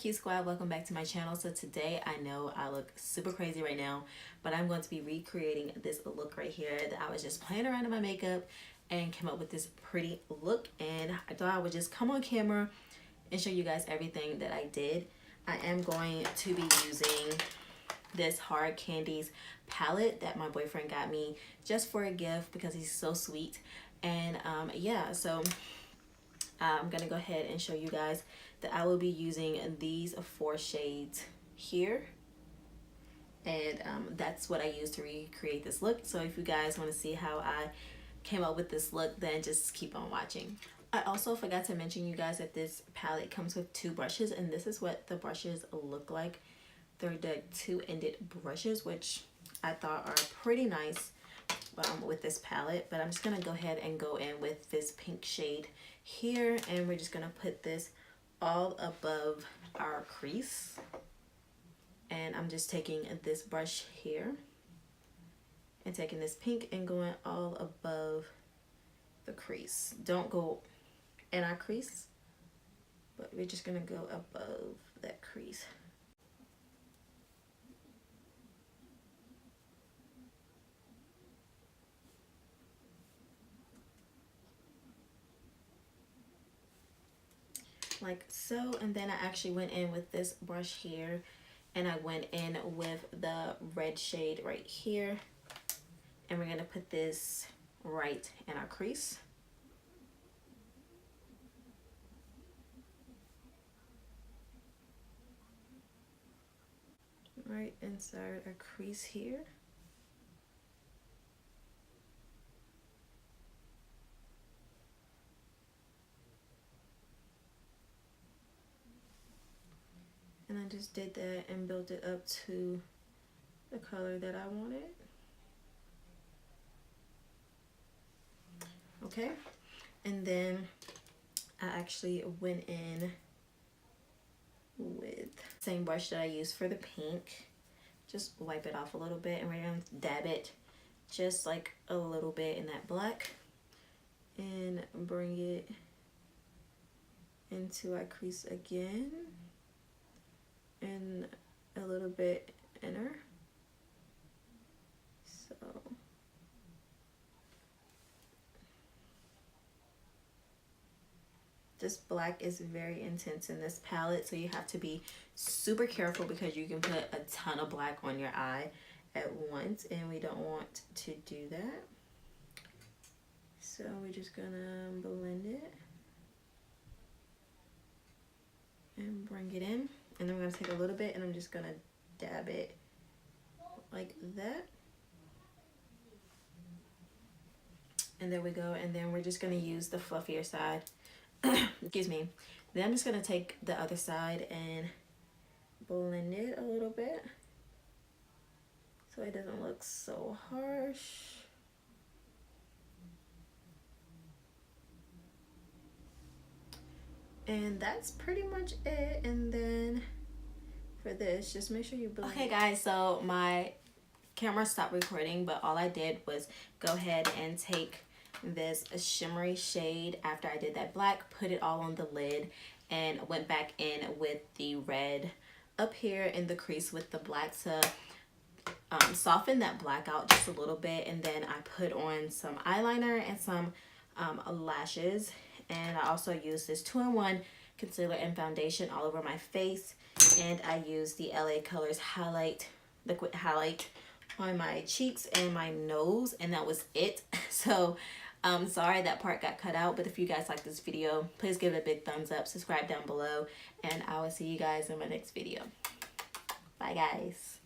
Q Squad? Welcome back to my channel. So today, I know I look super crazy right now, but I'm going to be recreating this look right here that I was just playing around in my makeup and came up with this pretty look, and I thought I would just come on camera and show you guys everything that I did. I am going to be using this Hard Candies palette that my boyfriend got me just for a gift because he's so sweet. And yeah, so I'm gonna go ahead and show you guys that I will be using these 4 shades here, and that's what I used to recreate this look. So if you guys want to see how I came up with this look, then just keep on watching. I also forgot to mention you guys that this palette comes with 2 brushes, and this is what the brushes look like. They're the 2-ended brushes, which I thought are pretty nice with this palette. But I'm just gonna go ahead and go in with this pink shade here, and we're just gonna put this all above our crease. And I'm just taking this brush here and taking this pink and going all above the crease. Don't go in our crease, but we're just gonna go above that crease. Like so. And then I actually went in with this brush here, and I went in with the red shade right here, and we're gonna put this right in our crease. Right inside our crease here. And I just did that and built it up to the color that I wanted. Okay, and then I actually went in with the same brush that I used for the pink. Just wipe it off a little bit, and we're gonna dab it just like a little bit in that black and bring it into our crease again and a little bit inner. So this black is very intense in this palette, so you have to be super careful because you can put a ton of black on your eye at once, and we don't want to do that. So we're just gonna blend it and bring it in, and then we're gonna take a little bit and I'm just gonna dab it like that. And there we go. And then we're just gonna use the fluffier side. Excuse me. Then I'm just gonna take the other side and blend it a little bit so it doesn't look so harsh. And that's pretty much it. And then for this, just make sure you blend. Okay guys, so my camera stopped recording, but all I did was go ahead and take this shimmery shade after I did that black, put it all on the lid, and went back in with the red up here in the crease with the black to soften that black out just a little bit. And then I put on some eyeliner and some lashes, and I also used this 2-in-1 concealer and foundation all over my face, and I used the LA Colors highlight, liquid highlight on my cheeks and my nose, and that was it. So sorry that part got cut out, but if you guys like this video, please give it a big thumbs up, subscribe down below, and I will see you guys in my next video. Bye guys.